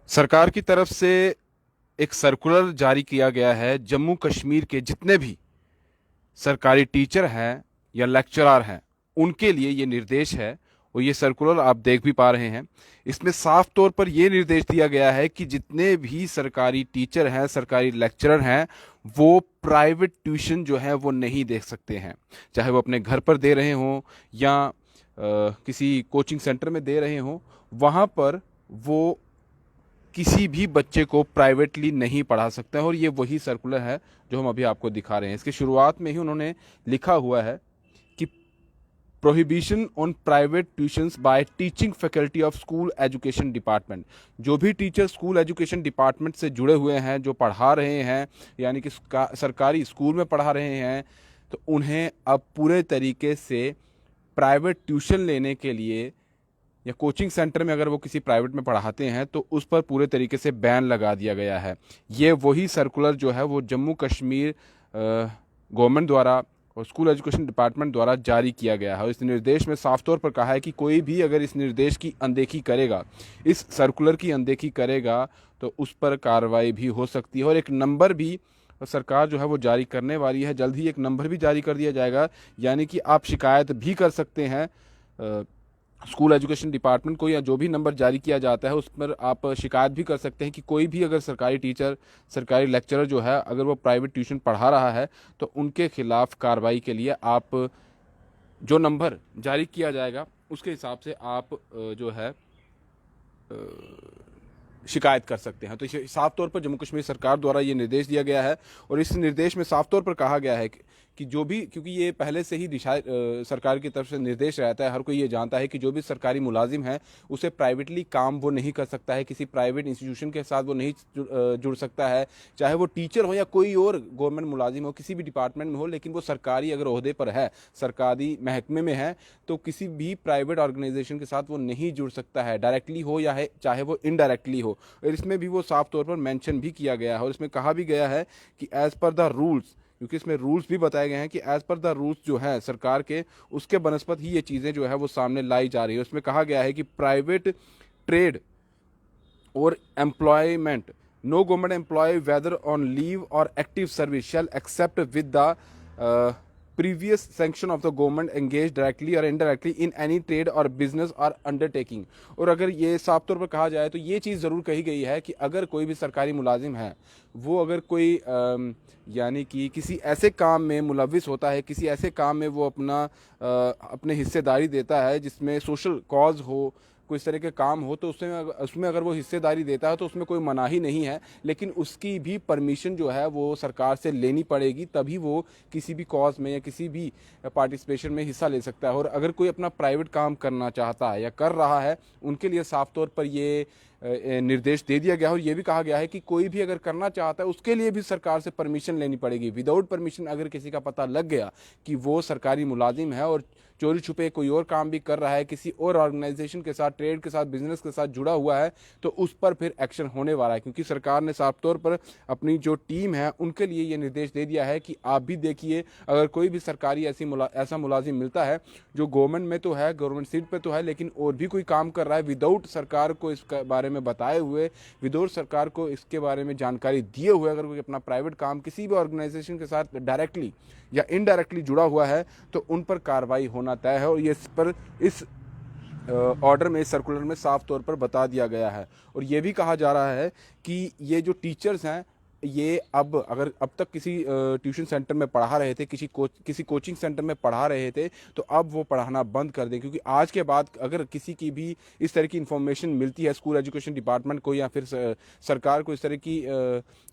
सरकार की तरफ से एक सर्कुलर जारी किया गया है। जम्मू कश्मीर के जितने भी सरकारी टीचर हैं या लेक्चरर हैं उनके लिए ये निर्देश है और ये सर्कुलर आप देख भी पा रहे हैं। इसमें साफ तौर पर यह निर्देश दिया गया है कि जितने भी सरकारी टीचर हैं, सरकारी लेक्चरर हैं, वो प्राइवेट ट्यूशन जो है वो नहीं दे सकते हैं। चाहे वो अपने घर पर दे रहे हों या किसी कोचिंग सेंटर में दे रहे हों, वहाँ पर वो किसी भी बच्चे को प्राइवेटली नहीं पढ़ा सकते हैं। और ये वही सर्कुलर है जो हम अभी आपको दिखा रहे हैं। इसकी शुरुआत में ही उन्होंने लिखा हुआ है कि prohibition on private tuitions bye teaching faculty of school education department. जो भी टीचर स्कूल एजुकेशन डिपार्टमेंट से जुड़े हुए हैं, जो पढ़ा रहे हैं, यानी कि सरकारी स्कूल में पढ़ा रहे हैं, तो उन्हें अब पूरे तरीके से प्राइवेट ट्यूशन लेने के लिए या कोचिंग सेंटर में अगर वो किसी प्राइवेट में पढ़ाते हैं तो उस पर पूरे तरीके से बैन लगा दिया गया है। ये वही सर्कुलर जो है वो जम्मू कश्मीर गवर्नमेंट द्वारा और स्कूल एजुकेशन डिपार्टमेंट द्वारा जारी किया गया है। और इस निर्देश में साफ तौर पर कहा है कि कोई भी अगर इस निर्देश की अनदेखी करेगा, इस सर्कुलर की अनदेखी करेगा, तो उस पर कार्रवाई भी हो सकती है। और एक नंबर भी सरकार जो है वो जारी करने वाली है। जल्द ही एक नंबर भी जारी कर दिया जाएगा, यानी कि आप शिकायत भी कर सकते हैं स्कूल एजुकेशन डिपार्टमेंट को, या जो भी नंबर जारी किया जाता है उस पर आप शिकायत भी कर सकते हैं कि कोई भी अगर सरकारी टीचर, सरकारी लेक्चरर जो है, अगर वो प्राइवेट ट्यूशन पढ़ा रहा है तो उनके खिलाफ कार्रवाई के लिए आप जो नंबर जारी किया जाएगा उसके हिसाब से आप जो है शिकायत कर सकते हैं। तो इसे साफ तौर पर जम्मू कश्मीर सरकार द्वारा ये निर्देश दिया गया है। और इस निर्देश में साफ तौर पर कहा गया है कि जो भी, क्योंकि ये पहले से ही सरकार की तरफ से निर्देश रहता है, हर कोई ये जानता है कि जो भी सरकारी मुलाजिम है उसे प्राइवेटली काम वो नहीं कर सकता है, किसी प्राइवेट इंस्टीट्यूशन के साथ वो नहीं जुड़ सकता है, चाहे वो टीचर हो या कोई और गवर्नमेंट मुलाजिम हो, किसी भी डिपार्टमेंट में हो, लेकिन वो सरकारी अगर ओहदे पर है, सरकारी महकमे में है, तो किसी भी प्राइवेट ऑर्गेनाइजेशन के साथ वो नहीं जुड़ सकता है, डायरेक्टली हो या है चाहे वो इनडायरेक्टली हो। और इसमें भी वो साफ तौर पर मेंशन भी किया गया है। और इसमें कहा भी गया है कि एज पर द रूल्स, क्योंकि इसमें रूल्स भी बताए गए हैं कि एज पर द रूल्स जो है सरकार के, उसके बनस्पत ही ये चीज़ें जो है वो सामने लाई जा रही है। उसमें कहा गया है कि प्राइवेट ट्रेड और employment, no government employ whether on leave और active service shall accept with the previous sanction of the government engaged directly or indirectly in any trade or business or undertaking। और अगर ये साफ तौर पर कहा जाए तो ये चीज़ ज़रूर कही गई है कि अगर कोई भी सरकारी मुलाजिम है, वो अगर कोई यानी कि किसी ऐसे काम में मुलविस होता है, किसी ऐसे काम में वो अपने हिस्सेदारी देता है जिसमें सोशल कॉज हो, कोई इस तरह के काम हो, तो उसमें अगर वो हिस्सेदारी देता है तो उसमें कोई मनाही नहीं है, लेकिन उसकी भी परमिशन जो है वो सरकार से लेनी पड़ेगी, तभी वो किसी भी कॉज में या किसी भी पार्टिसिपेशन में हिस्सा ले सकता है। और अगर कोई अपना प्राइवेट काम करना चाहता है या कर रहा है, उनके लिए साफ तौर पर ये निर्देश दे दिया गया है। और ये भी कहा गया है कि कोई भी अगर करना चाहता है उसके लिए भी सरकार से परमिशन लेनी पड़ेगी। विदाउट परमिशन अगर किसी का पता लग गया कि वो सरकारी मुलाजिम है और चोरी छुपे कोई और काम भी कर रहा है, किसी और ऑर्गेनाइजेशन के साथ, ट्रेड के साथ, बिजनेस के साथ जुड़ा हुआ है, तो उस पर फिर एक्शन होने वाला है। क्योंकि सरकार ने साफ तौर पर अपनी जो टीम है उनके लिए ये निर्देश दे दिया है कि आप भी देखिए, अगर कोई भी सरकारी ऐसा मुलाजिम मिलता है जो गवर्नमेंट में तो है, गवर्नमेंट सीट पे तो है, लेकिन और भी कोई काम कर रहा है विदाउट सरकार को इसके बारे में बताए हुए, विदाउट सरकार को इसके बारे में जानकारी दिए हुए, अगर कोई अपना प्राइवेट काम किसी भी ऑर्गेनाइजेशन के साथ डायरेक्टली या इनडायरेक्टली जुड़ा हुआ है, तो उन पर कार्रवाई होना तय है। और ये इस ऑर्डर में, इस सर्कुलर में साफ तौर पर बता दिया गया है। और ये भी कहा जा रहा है कि ये जो टीचर्स हैं, ये अब तक किसी ट्यूशन सेंटर में पढ़ा रहे थे, किसी कोचिंग सेंटर में पढ़ा रहे थे, तो अब वो पढ़ाना बंद कर दें। क्योंकि आज के बाद अगर किसी की भी इस तरह की इन्फॉर्मेशन मिलती है स्कूल एजुकेशन डिपार्टमेंट को या फिर सरकार को, इस तरह की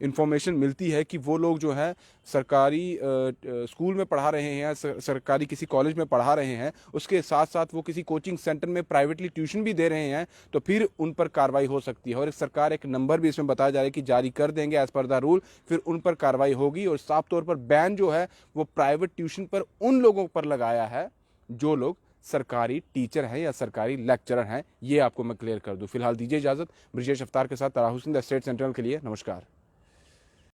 इन्फॉर्मेशन मिलती है कि वो लोग जो है सरकारी स्कूल में पढ़ा रहे हैं या सरकारी किसी कॉलेज में पढ़ा रहे हैं, उसके साथ साथ वो किसी कोचिंग सेंटर में प्राइवेटली ट्यूशन भी दे रहे हैं, तो फिर उन पर कार्रवाई हो सकती है। और सरकार एक नंबर भी इसमें बताया जा रहा है कि जारी कर देंगे एज पर द रूल, फिर उन पर कार्रवाई होगी। और साफ तौर पर बैन जो है वो प्राइवेट ट्यूशन पर उन लोगों पर लगाया है जो लोग सरकारी टीचर हैं या सरकारी लेक्चरर हैं। ये आपको मैं क्लियर कर दूं। फिलहाल दीजिए इजाजत। ब्रिजेश अफ्तार के साथ तारा हुसैन, द स्टेट सेंट्रल के लिए नमस्कार।